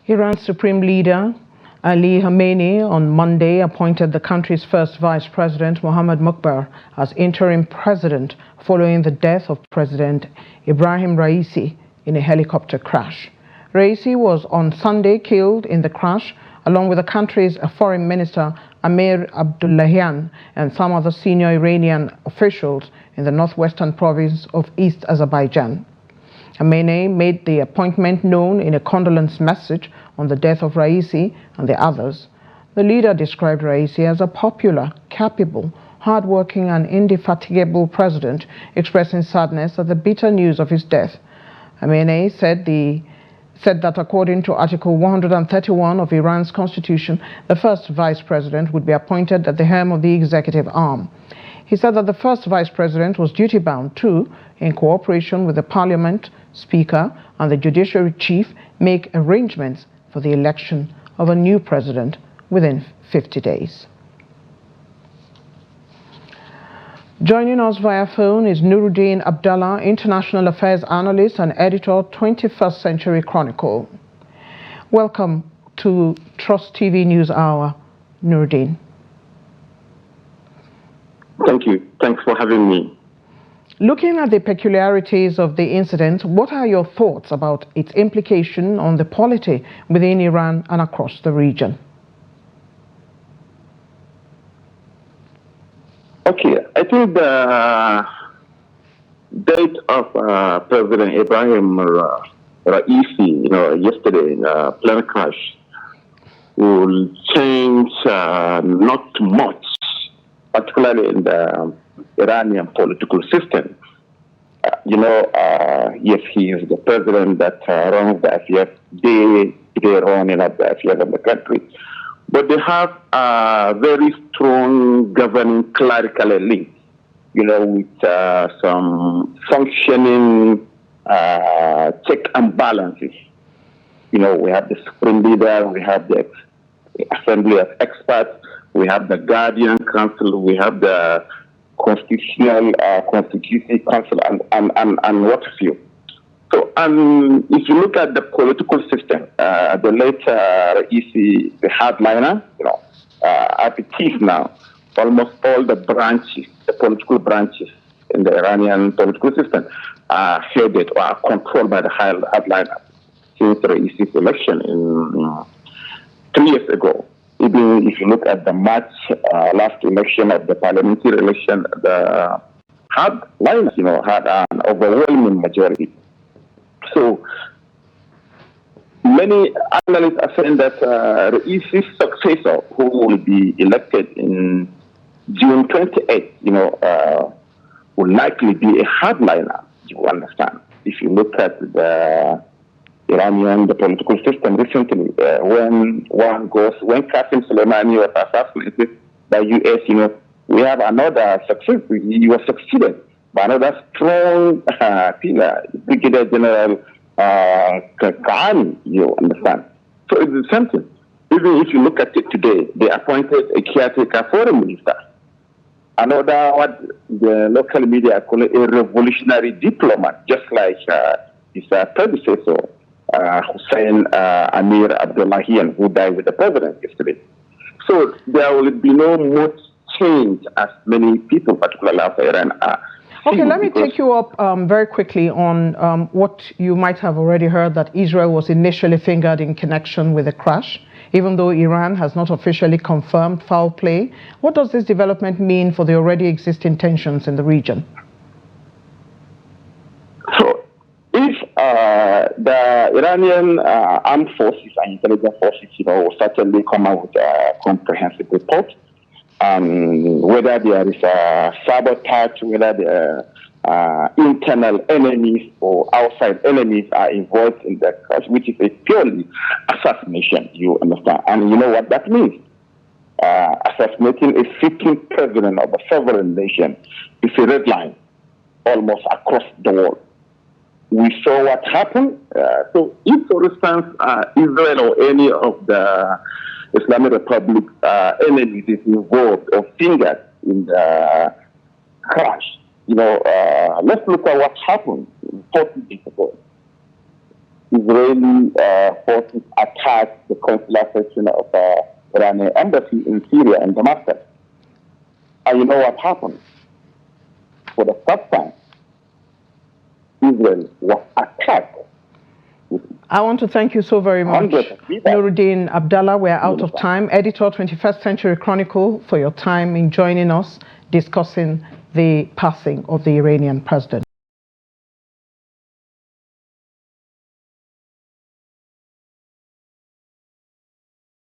Iran's supreme leader, Ali Khamenei, on Monday appointed the country's first vice president, MOHAMMAD MOKHBER, as interim president following the death of President EBRAHIM Raisi in a helicopter crash. Raisi was on Sunday killed in the crash, along with the country's foreign minister, AMIR Abdollahyan, and some other senior Iranian officials in the northwestern province of East Azerbaijan. Khamenei made the appointment known in a condolence message on the death of Raisi and the others. The leader described Raisi as a popular, capable, hardworking and indefatigable president, expressing sadness at the bitter news of his death. Khamenei said that according to Article 131 of Iran's constitution, the first vice president would be appointed at the helm of the executive arm. He said that the first vice president was duty-bound to, in cooperation with the parliament, speaker and the judiciary chief, make arrangements for the election of a new president within 50 days. Joining us via phone is Nuruddin Abdallah, international affairs analyst and editor, 21st Century Chronicle. Welcome to Trust TV News Hour, Nuruddin. Thank you. Thanks for having me. Looking at the peculiarities of the incident, what are your thoughts about its implication on the polity within Iran and across the region? Okay, I think the date of President Ebrahim Raisi, yesterday in a plane crash, will change not much, particularly in the Iranian political system. Yes, he is the president that runs the affairs, they running up the affairs of the country. But they have a very strong governing clerical elite, with some functioning check and balances. We have the supreme leader, we have the assembly of experts, we have the guardian council, we have the constitutional constituency council, and what have you. So, if you look at the political system, the late Raisi, the hardliner, at its teeth now, almost all the branches, the political branches in the Iranian political system are headed or are controlled by the hardliner since Raisi's election in 3 years ago. Even if you look at the March last election of the parliamentary election, the hardliners, had an overwhelming majority. So many analysts are saying that Raisi's successor, who will be elected in June 28th, will likely be a hardliner. You understand? If you look at the Iranian, the political system recently, when Qasem Soleimani was assassinated by U.S., we have another success. He was succeeded by another strong pillar, Brigadier General Kahani, you understand. So it's the same thing. Even if you look at it today, they appointed a caretaker foreign minister. Another, what the local media call it, a revolutionary diplomat, just like his predecessor, Hussein Amir Abdollahyan, who died with the president yesterday. So there will be no much change as many people, particularly outside Iran, are. Okay, let me take you up very quickly on what you might have already heard, that Israel was initially fingered in connection with the crash, even though Iran has not officially confirmed foul play. What does this development mean for the already existing tensions in the region? So, if the Iranian armed forces and intelligence forces, will certainly come out with a comprehensive report, whether there is a sabotage, whether the internal enemies or outside enemies are involved in the crash, which is a purely assassination, you understand. And you know what that means? Assassinating a sitting president of a sovereign nation is a red line almost across the world. We saw what happened. So if, for instance, Israel or any of the Islamic Republic enemies is involved or fingered in the crash, let's look at what happened 40 days ago. Israeli forces attacked the consular section of Iranian embassy in Syria and Damascus. And you know what happened? For the first time, Israel was attacked. I want to thank you so very much, Nuruddin Abdallah. We're out of time. Editor, 21st Century Chronicle, for your time in joining us, discussing the passing of the Iranian president.